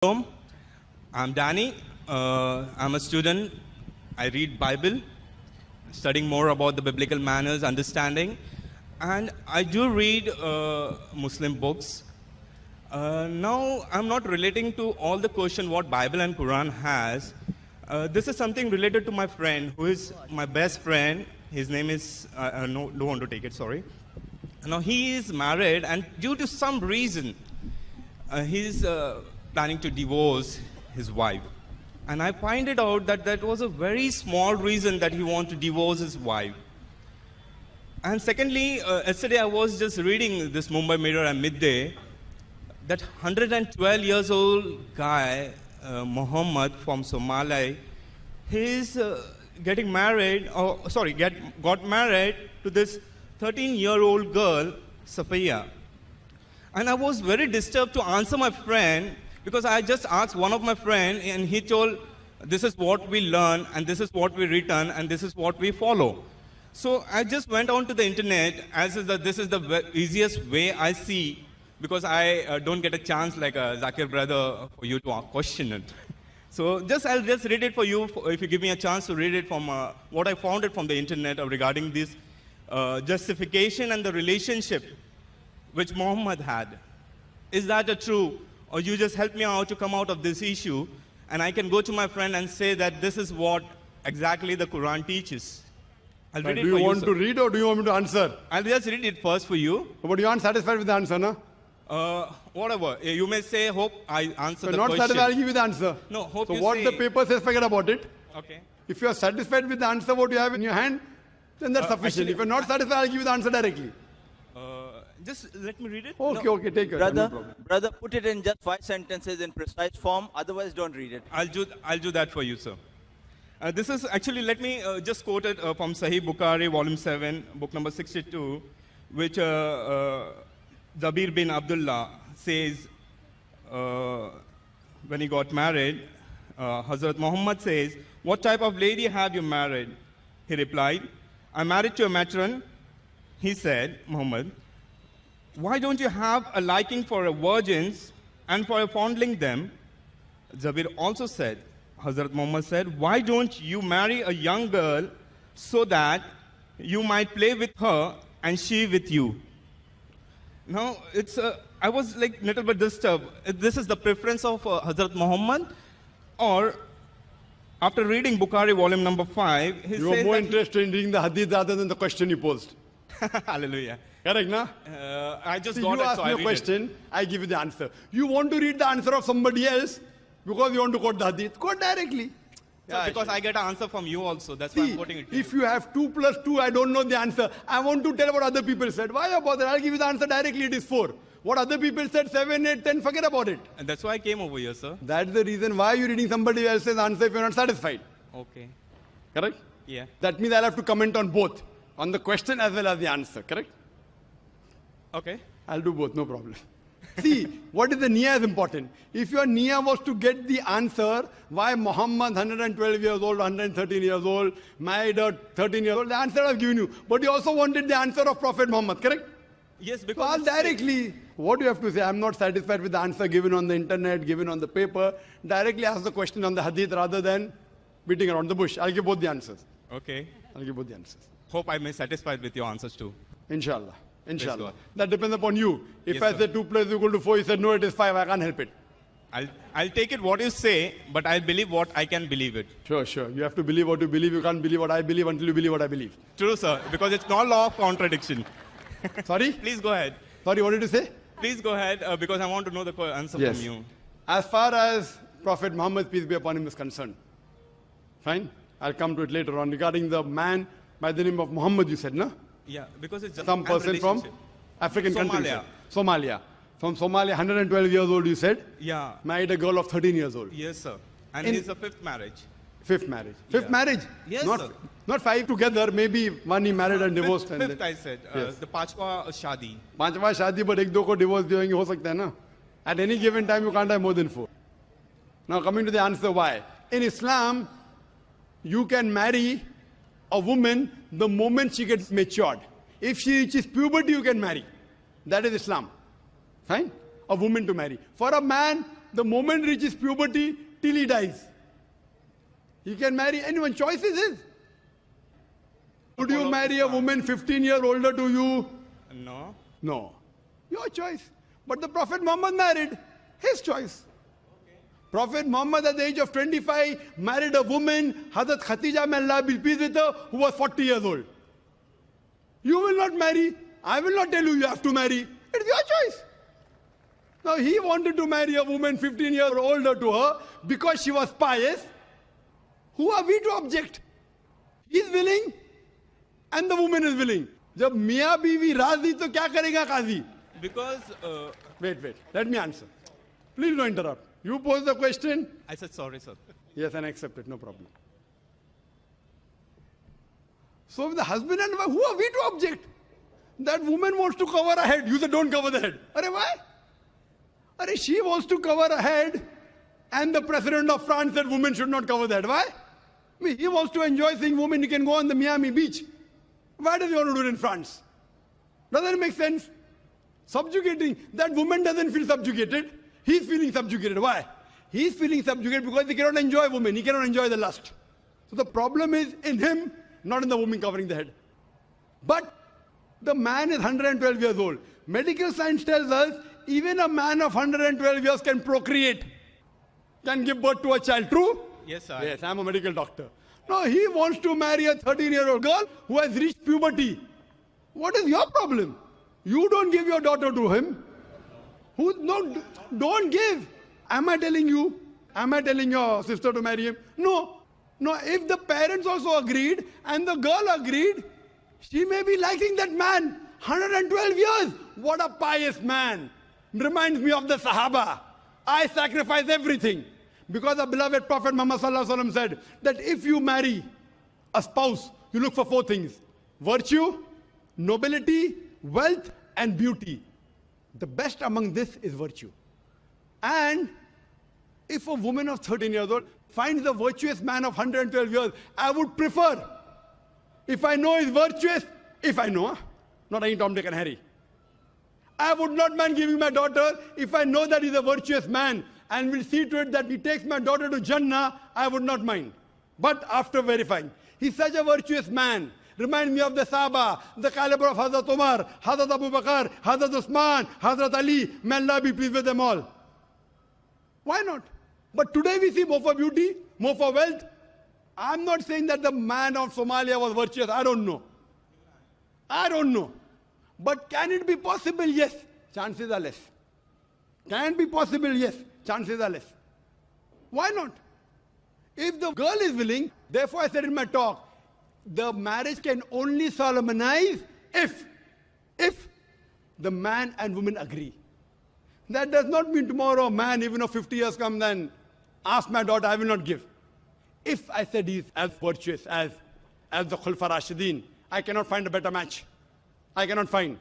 Shalom. I'm Danny. I'm a student. I read Bible, studying more about the biblical manners, understanding, and I do read Muslim books. Now, I'm not relating to all the question what Bible and Quran has. This is something related to my friend, who is my best friend. His name is, no, don't want to take it, sorry. Now, he is married, and due to some reason, he's planning to divorce his wife. And I find it out that that was a very small reason that he wanted to divorce his wife. And secondly, yesterday I was just reading this Mumbai Mirror at midday, that 112 years old guy, Muhammad from Somalia, he's getting married, got married to this 13-year-old girl, Safiya. And I was very disturbed to answer my friend, because I just asked one of my friends, and he told, this is what we learn, and this is what we return, and this is what we follow. So I just went on to the internet, as is that this is the easiest way I see, because I don't get a chance like a ذاكر brother for you to question it. So I'll just read it for you, if you give me a chance to read it from what I found it from the internet regarding this justification and the relationship which Muhammad had. Is that a true? Or you just help me out to come out of this issue, and I can go to my friend and say that this is what exactly the Quran teaches. I'll read it for you. Do you want to read or do you want me to answer? I'll just read it first for you. But you aren't satisfied with the answer, no? Whatever. You may say, hope I answer the question. If you're not satisfied, I'll give you the answer. No, hope so you what say... the paper says, forget about it. Okay. If you are satisfied with the answer, what you have in your hand, then that's sufficient. Actually, if you're not satisfied, I'll give you the answer directly. Just let me read it. Okay, take your time. Brother, put it in just 5 sentences in precise form. Otherwise, don't read it. I'll do that for you, sir. This is actually, let me just quote it from Sahih Bukhari, volume 7, book number 62, which Jabir bin Abdullah says when he got married. Hazrat Muhammad says, "What type of lady have you married?" He replied, "I'm married to a matron." He said, Muhammad, "Why don't you have a liking for virgins and for fondling them?" Jabir also said, Hazrat Muhammad said, "Why don't you marry a young girl so that you might play with her and she with you?" Now, I was like a little bit disturbed. This is the preference of Hazrat Muhammad, or after reading Bukhari volume number 5, he you are more interested in reading the hadith rather than the question you posed. Hallelujah. Correct, no? I just See, got you it, ask so me I a read question, it. I give you the answer. You want to read the answer of somebody else because you want to quote the hadith. Quote directly. So because I get an answer from you also, that's why I'm quoting it to if you have 2 plus 2, I don't know the answer. I want to tell what other people said. Why bother? I'll give you the answer directly. It is 4. What other people said, 7, 8, 10, forget about it. And that's why I came over here, sir. That's the reason why you're reading somebody else's answer if you're not satisfied. Okay. Correct? Yeah. That means I'll have to comment on both. On the question as well as the answer. Correct? Okay. I'll do both, no problem. See, what is the niyyah is important. If your niyyah was to get the answer, why Muhammad, 112 years old, 113 years old, married a 13 years old, the answer I've given you. But you also wanted the answer of Prophet Muhammad, correct? Yes, because... So directly, what do you have to say? I'm not satisfied with the answer given on the internet, given on the paper. Directly ask the question on the hadith rather than beating around the bush. I'll give both the answers. Okay. I'll give both the answers. Hope I may satisfied with your answers too. Inshallah. Inshallah. That depends upon you. If yes, I say 2 plus equal to 4, you said no, it is 5, I can't help it. I'll take it what you say, but I'll believe what I can believe it. Sure. You have to believe what you believe. You can't believe what I believe until you believe what I believe. True, sir, because it's not law of contradiction. Sorry? Please go ahead. Sorry, what did you say? Please go ahead, because I want to know the answer from you. As far as Prophet Muhammad, peace be upon him, is concerned. Fine? I'll come to it later on. Regarding the man by the name of Muhammad, you said, no? Yeah, because it's just some person from African country. Somalia. From Somalia, 112 years old, you said? Yeah. Married a girl of 13 years old. Yes, sir. And it's a 5th marriage. 5th marriage. 5th marriage? Yes, not, sir. Not 5 together, maybe one he married and divorced. 5th, I said. Yes. The Panchwa Shadi. Panchwa Shadi, but 1-2 ko divorce doing ho sakta hai na? At any given time, you can't have more than 4. Now, coming to the answer why. In Islam, you can marry a woman the moment she gets matured. If she reaches puberty, you can marry. That is Islam. Fine? A woman to marry. For a man, the moment reaches puberty till he dies. He can marry anyone. Choice is his. Would you marry a woman 15 years older to you? No. No. Your choice. But the Prophet Muhammad married. His choice. Prophet Muhammad at the age of 25 married a woman, Hazrat Khatija, may Allah be pleased with her, who was 40 years old. You will not marry. I will not tell you you have to marry. It's your choice. Now he wanted to marry a woman 15 years older to her because she was pious. Who are we to object? He is willing and the woman is willing. जब मियाँ बीवी राजी तो क्या करेगा काजी? Because Wait. Let me answer. Please don't interrupt. You pose the question. I said sorry, sir. Yes, and accept it. No problem. So the husband and wife, who are we to object? That woman wants to cover her head. You said don't cover the head. Arey why? Arey she wants to cover her head, and the president of France said women should not cover the head. Why? I mean, he wants to enjoy seeing women. He can go on the Miami beach. Why does he want to do it in France? Doesn't it make sense? Subjugating. That woman doesn't feel subjugated. He's feeling subjugated. Why? He's feeling subjugated because he cannot enjoy women. He cannot enjoy the lust. So the problem is in him, not in the woman covering the head. But the man is 112 years old. Medical science tells us even a man of 112 years can procreate, can give birth to a child. True? Yes, sir. Yes, I'm a medical doctor. Now he wants to marry a 13-year-old girl who has reached puberty. What is your problem? You don't give your daughter to him. No, don't give. Am I telling you? Am I telling your sister to marry him? No. No, if the parents also agreed and the girl agreed, she may be liking that man. 112 years. What a pious man. Reminds me of the Sahaba. I sacrifice everything. Because the beloved Prophet Muhammad sallallahu alaihi wasallam said that if you marry a spouse, you look for 4 things. Virtue, nobility, wealth, and beauty. The best among this is virtue. And if a woman of 13 years old finds a virtuous man of 112 years, I would prefer, if I know he's virtuous, not any Tom, Dick, and Harry. I would not mind giving my daughter if I know that he's a virtuous man and will see to it that he takes my daughter to Jannah, I would not mind. But after verifying, he's such a virtuous man. Remind me of the Sahaba, the caliber of Hazrat Umar, Hazrat Abu Bakr, Hazrat Usman, Hazrat Ali. May Allah be pleased with them all. Why not? But today we see more for beauty, more for wealth. I'm not saying that the man of Somalia was virtuous. I don't know. But can it be possible? Yes. Chances are less. Can it be possible? Yes. Chances are less. Why not? If the girl is willing, therefore I said in my talk, the marriage can only solemnize if the man and woman agree. That does not mean tomorrow a man, even if 50 years come, then ask my daughter, I will not give. If I said he's as virtuous as the Khulfa Rashidin, I cannot find a better match. I cannot find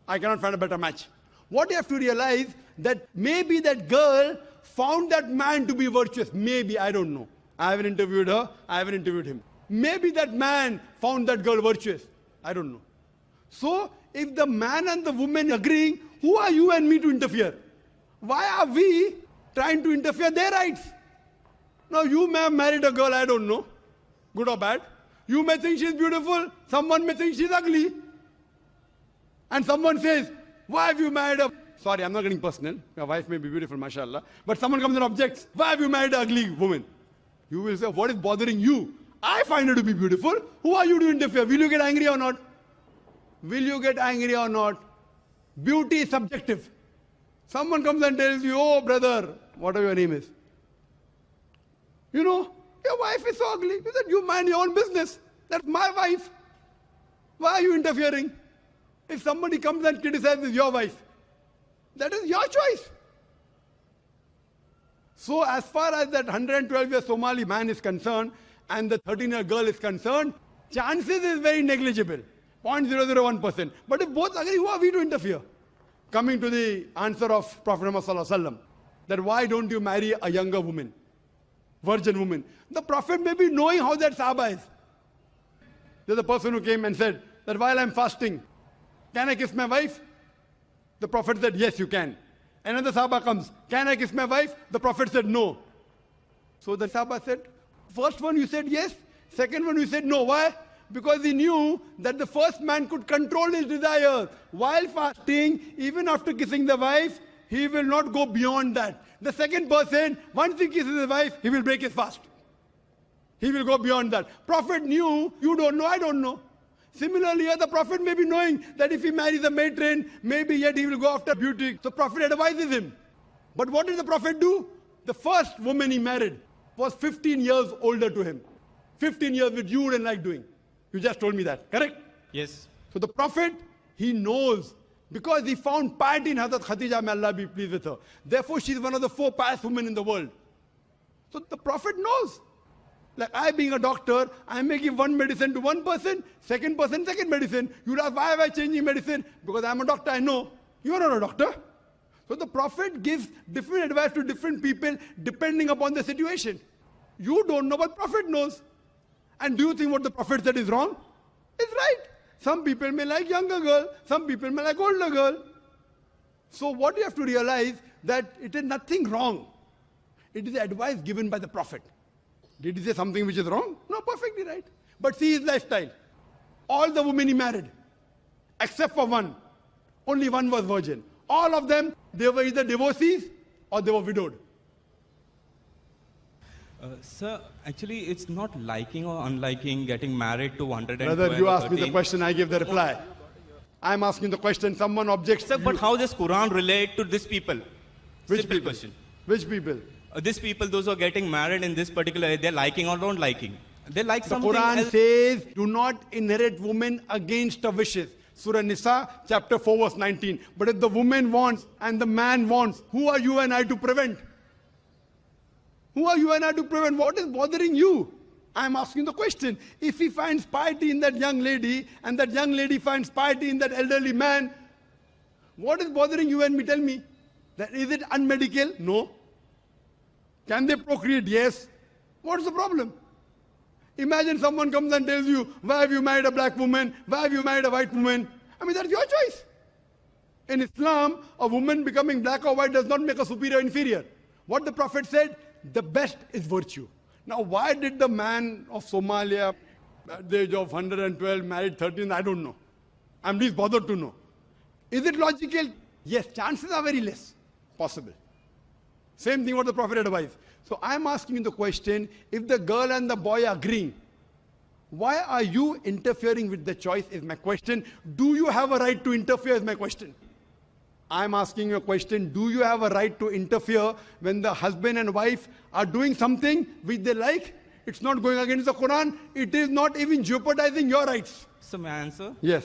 a better match. What you have to realize that maybe that girl found that man to be virtuous. Maybe, I don't know. I haven't interviewed her, I haven't interviewed him. Maybe that man found that girl virtuous. I don't know. So, if the man and the woman agreeing, who are you and me to interfere? Why are we trying to interfere their rights? Now, you may have married a girl, I don't know, good or bad. You may think she's beautiful, someone may think she's ugly. And someone says, why have you married a... Sorry, I'm not getting personal. Your wife may be beautiful, mashallah. But someone comes and objects, why have you married an ugly woman? You will say, what is bothering you? I find her to be beautiful. Who are you to interfere? Will you get angry or not? Will you get angry or not? Beauty is subjective. Someone comes and tells you, oh brother, whatever your name is. You know, your wife is so ugly. You said, you mind your own business. That's my wife. Why are you interfering? If somebody comes and criticizes your wife, that is your choice. So as far as that 112-year Somali man is concerned, and the 13-year girl is concerned, chances is very negligible, 0.001%. But if both agree, who are we to interfere? Coming to the answer of Prophet Muhammad sallallahu alaihi wasallam, that why don't you marry a younger woman, virgin woman? The Prophet may be knowing how that Sahaba is. There's a person who came and said that while I'm fasting, can I kiss my wife? The Prophet said, yes, you can. Another Sahaba comes. Can I kiss my wife? The Prophet said no. So the Sahaba said, first one you said yes, second one you said no. Why? Because he knew that the first man could control his desires. While fasting, even after kissing the wife, he will not go beyond that. The second person, once he kisses his wife, he will break his fast. He will go beyond that. Prophet knew, you don't know, I don't know. Similarly, the Prophet may be knowing that if he marries a matron, maybe yet he will go after beauty. So Prophet advises him. But what did the Prophet do? The first woman he married was 15 years older to him. 15 years which you wouldn't like doing. You just told me that, correct? Yes. So the Prophet, he knows because he found piety in Hazrat Khadija, may Allah be pleased with her. Therefore, she is one of the 4 pious women in the world. So the Prophet knows. Like I being a doctor, I may give one medicine to one person, second person, second medicine. You'll ask, why am I changing medicine? Because I'm a doctor, I know. You're not a doctor. So the Prophet gives different advice to different people depending upon the situation. You don't know, but Prophet knows. And do you think what the Prophet said is wrong? It's right. Some people may like younger girl, some people may like older girl. So what you have to realize that it is nothing wrong. It is the advice given by the Prophet. Did he say something which is wrong? No, perfectly right. But see his lifestyle. All the women he married, except for one. Only one was virgin. All of them, they were either divorcees or they were widowed. Sir, actually, it's not liking or unliking getting married to 112 Brother, you or asked me the 13. question, I gave the reply. I'm asking the question, someone objects. Sir, but how does Quran relate to these people? Which Simple people? question. Which people? These people, those who are getting married in this particular area, they're liking or don't liking. They like The something Quran else. says, do not inherit women against her wishes. Surah Nisa, chapter 4, verse 19. But if the woman wants and the man wants, who are you and I to prevent? Who are you and I to prevent? What is bothering you? I'm asking the question. If he finds piety in that young lady and that young lady finds piety in that elderly man, what is bothering you and me? Tell me. That is it unmedical? No. Can they procreate? Yes. What's the problem? Imagine someone comes and tells you, why have you married a black woman? Why have you married a white woman? I mean, that's your choice. In Islam, a woman becoming black or white does not make her superior or inferior. What the Prophet said, the best is virtue. Now, why did the man of Somalia, at the age of 112, married 13? I don't know. I'm least bothered to know. Is it logical? Yes, chances are very less possible. Same thing what the Prophet advised. So I'm asking you the question, if the girl and the boy are agreeing, why are you interfering with the choice is my question. Do you have a right to interfere is my question. I'm asking you a question, do you have a right to interfere when the husband and wife are doing something which they like? It's not going against the Quran. It is not even jeopardizing your rights. So may I answer? Yes.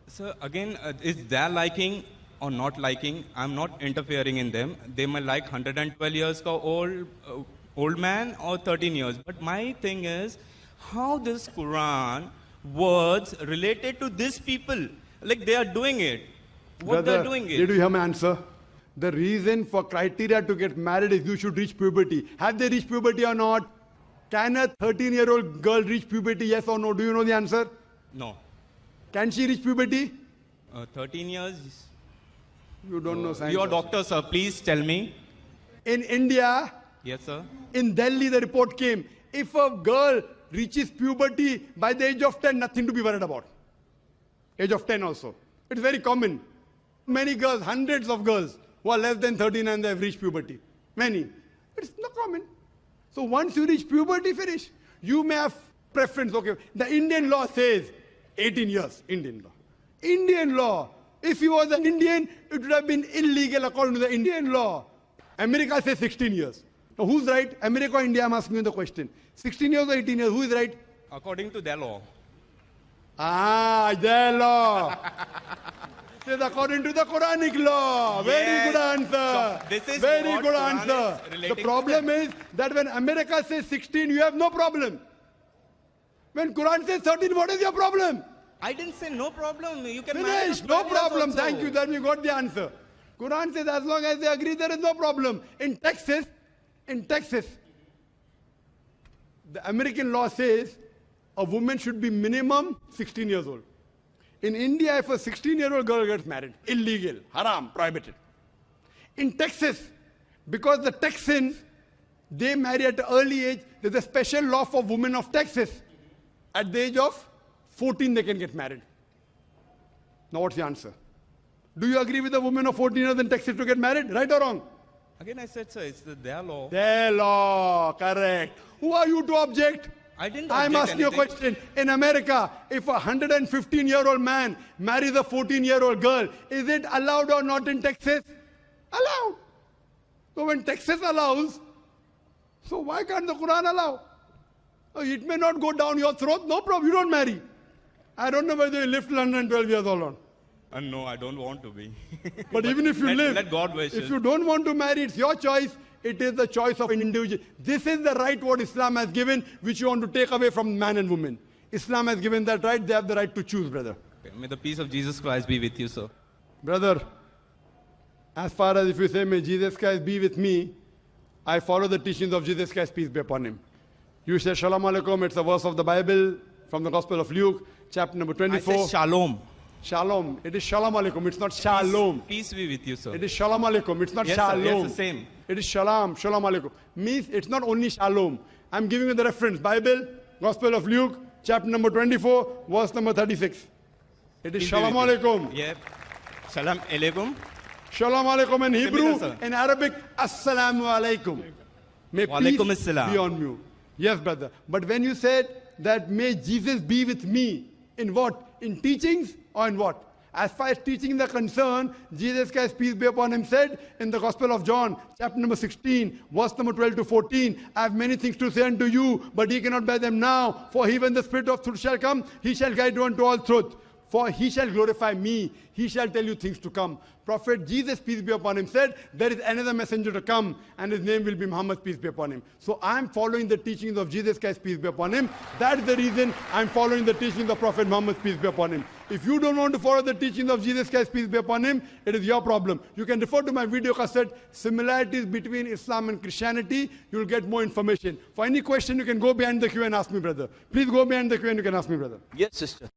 So again, is their liking or not liking? I'm not interfering in them. They might like 112 years old man or 13 years. But my thing is, how this Quran words related to these people? Like they are doing it. What Brother, they're doing it. did you hear my answer? The reason for criteria to get married is you should reach puberty. Have they reached puberty or not? Can a 13-year-old girl reach puberty, yes or no? Do you know the answer? No. Can she reach puberty? 13 years. You don't know science. You're a also. doctor, sir. Please tell me. In India, Yes, sir. in Delhi, the report came. If a girl reaches puberty by the age of 10, nothing to be worried about. Age of 10 also. It's very common. Many girls, hundreds of girls who are less than 13 and they have reached puberty. Many. It's not common. So once you reach puberty, finish. You may have preference. Okay, the Indian law says 18 years. Indian law. Indian law. If he was an Indian, it would have been illegal according to the Indian law. America says 16 years. Now who's right? America or India? I'm asking you the question. 16 years or 18 years? Who is right? According to their law. Their law. It is according to the Quranic law. Very Yes. good answer. So this is very what good Quran answer. is The relating to problem is that when America says 16, you have no problem. When Quran says 13, what is your problem? I didn't say no problem. You can marry Finish. at No 12 years problem. also. Thank you. Then you got the answer. Quran says as long as they agree, there is no problem. In Texas, the American law says a woman should be minimum 16 years old. In India, if a 16-year-old girl gets married, illegal, haram, prohibited. In Texas, because the Texans, they marry at an early age, there's a special law for women of Texas. At the age of 14, they can get married. Now what's the answer? Do you agree with the women of 14 years in Texas to get married? Right or wrong? Again, I said, sir, it's their law. Their law, correct. Who are you to object? I didn't I'm object asking you a anything. question. In America, if a 115-year-old man marries a 14-year-old girl, is it allowed or not in Texas? Allowed. So when Texas allows, so why can't the Quran allow? Oh, it may not go down your throat, no problem, you don't marry. I don't know whether you live till 112 years old or not. No, I don't want to be. But even if you live, let God wishes. if you don't want to marry, it's your choice. It is the choice of an individual. This is the right what Islam has given, which you want to take away from man and woman. Islam has given that right. They have the right to choose, brother. Okay, may the peace of Jesus Christ be with you, sir. Brother, as far as if you say, may Jesus Christ be with me, I follow the teachings of Jesus Christ, peace be upon him. You say, Shalom Alaikum, it's a verse of the Bible from the Gospel of Luke, chapter number 24. I said shalom. Shalom. It is Shalom Alaikum. It's not Shalom. Peace be with you, sir. It is Shalom Alaikum. It's not Yes, sir. Shalom. Yes, the same. It is Shalom. Shalom Alaikum. Means it's not only Shalom. I'm giving you the reference. Bible, Gospel of Luke, chapter number 24, verse number 36. It is Peace be Shalom with you. Alaikum. Yep. Shalom alaikum. Shalom Alaikum in Hebrew. sir. In Arabic, Assalamu Alaikum. May Wa alaikum peace assalam. be on you. Yes, brother. But when you said that may Jesus be with me, in what? In teachings or in what? As far as teachings are concerned, Jesus Christ, peace be upon him, said in the Gospel of John, chapter number 16, verse number 12 to 14, I have many things to say unto you, but ye cannot bear them now. For he, when the Spirit of truth shall come, he shall guide you unto all truth. For he shall glorify me. He shall tell you things to come. Prophet Jesus, peace be upon him, said, there is another messenger to come, and his name will be Muhammad, peace be upon him. So I am following the teachings of Jesus Christ, peace be upon him. That is the reason I am following the teachings of Prophet Muhammad, peace be upon him. If you don't want to follow the teachings of Jesus Christ, peace be upon him, it is your problem. You can refer to my video cassette, Similarities Between Islam and Christianity. You will get more information. For any question, you can go behind the queue and ask me, brother. Please go behind the queue and you can ask me, brother. Yes, sister.